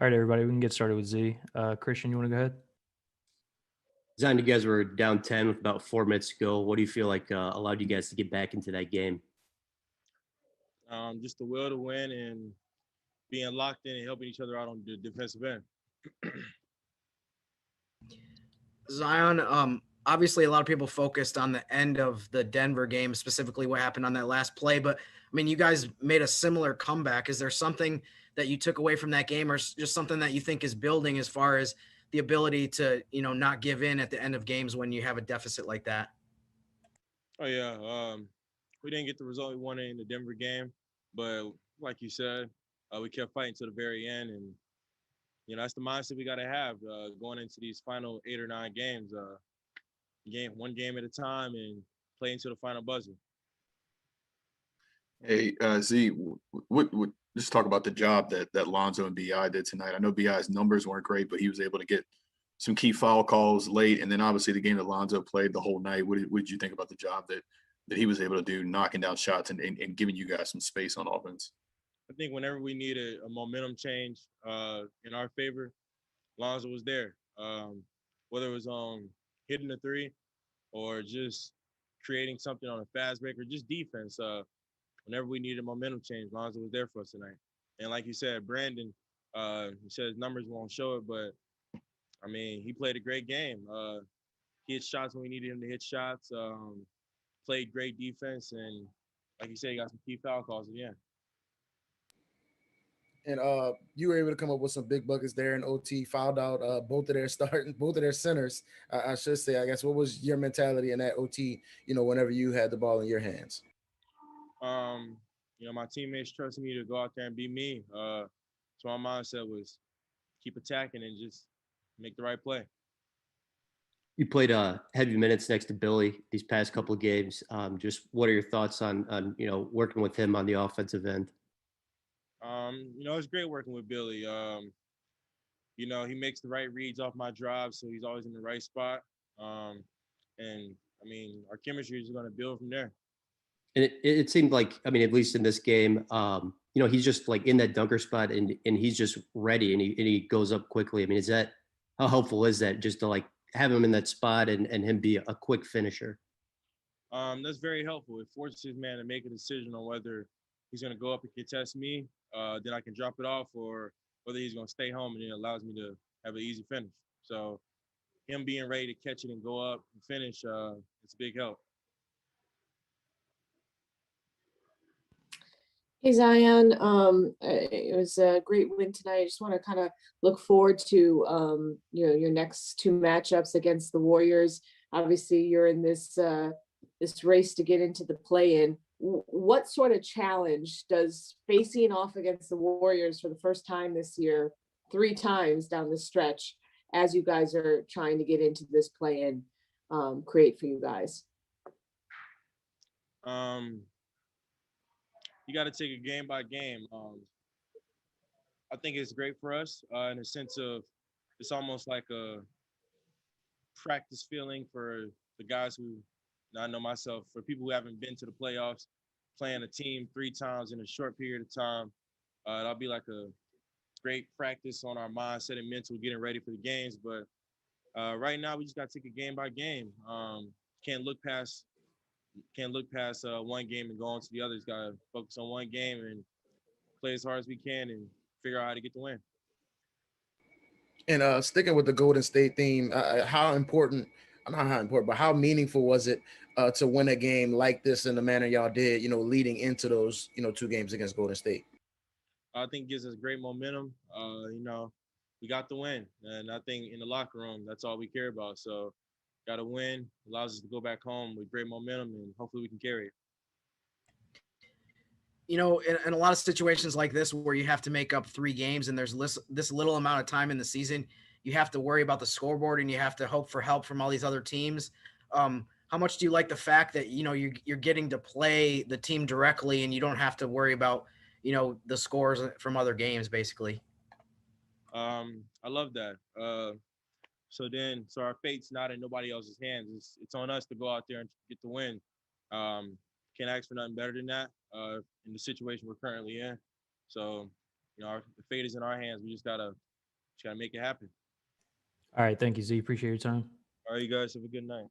All right, everybody, we can get started with Z. Christian, you want to go ahead? Zion, you guys were down 10 with about 4 minutes to go. What do you feel like allowed you guys to get back into that game? Just the will to win and being locked in and helping each other out on the defensive end. Zion, obviously a lot of people focused on the end of the Denver game, specifically what happened on that last play. But I mean, you guys made a similar comeback. Is there something that you took away from that game, or just something that you think is building as far as the ability to, not give in at the end of games when you have a deficit like that? Oh yeah, we didn't get the result we wanted in the Denver game, but like you said, we kept fighting to the very end, and that's the mindset we got to have going into these final 8 or 9 games. One game at a time, and play into the final buzzer. Hey, Z, what just talk about the job that Lonzo and Bi did tonight. I know Bi's numbers weren't great, but he was able to get some key foul calls late, and then obviously the game that Lonzo played the whole night. What did you think about the job that he was able to do, knocking down shots and giving you guys some space on offense? I think whenever we needed a momentum change in our favor, Lonzo was there. Whether it was on hitting the three or just creating something on a fast break or just defense. Whenever we needed a momentum change, Lonzo was there for us tonight. And like you said, Brandon, he said his numbers won't show it, but I mean, he played a great game. He hit shots when we needed him to hit shots. Played great defense, and like you said, he got some key foul calls at the end. And you were able to come up with some big buckets there. And OT fouled out both of their centers. I should say, I guess, what was your mentality in that OT? Whenever you had the ball in your hands. My teammates trusted me to go out there and be me. So my mindset was keep attacking and just make the right play. You played heavy minutes next to Billy these past couple of games. Just what are your thoughts on working with him on the offensive end? It's great working with Billy. He makes the right reads off my drive, so he's always in the right spot. And I mean, our chemistry is going to build from there. And it seemed like, I mean, at least in this game, he's just like in that dunker spot and he's just ready and he goes up quickly. I mean, how helpful is that just to like have him in that spot and him be a quick finisher? That's very helpful. It forces his man to make a decision on whether he's going to go up and contest me, then I can drop it off, or whether he's going to stay home, and it allows me to have an easy finish. So him being ready to catch it and go up and finish, it's a big help. Hey Zion, it was a great win tonight. I just want to kind of look forward to your next two matchups against the Warriors. Obviously, you're in this race to get into the play-in. What sort of challenge does facing off against the Warriors for the first time this year, 3 times down the stretch, as you guys are trying to get into this play-in, create for you guys? You got to take it game by game. I think it's great for us in the sense of it's almost like a practice feeling for the guys who, I know myself, for people who haven't been to the playoffs, playing a team 3 times in a short period of time. That'll be like a great practice on our mindset and mental, getting ready for the games. But right now, we just got to take it game by game. Can't look past one game and go on to the others. Got to focus on one game and play as hard as we can and figure out how to get the win. And sticking with the Golden State theme, how meaningful was it to win a game like this in the manner y'all did, leading into those, 2 games against Golden State? I think it gives us great momentum. We got the win. And I think in the locker room, that's all we care about. So got to win, allows us to go back home with great momentum, and hopefully we can carry it. In a lot of situations like this where you have to make up 3 games and there's this little amount of time in the season, you have to worry about the scoreboard and you have to hope for help from all these other teams. How much do you like the fact that, you're getting to play the team directly and you don't have to worry about, the scores from other games, basically? I love that. So our fate's not in nobody else's hands. It's on us to go out there and get the win. Can't ask for nothing better than that in the situation we're currently in. So the fate is in our hands. We just gotta make it happen. All right. Thank you, Z. Appreciate your time. All right, you guys have a good night.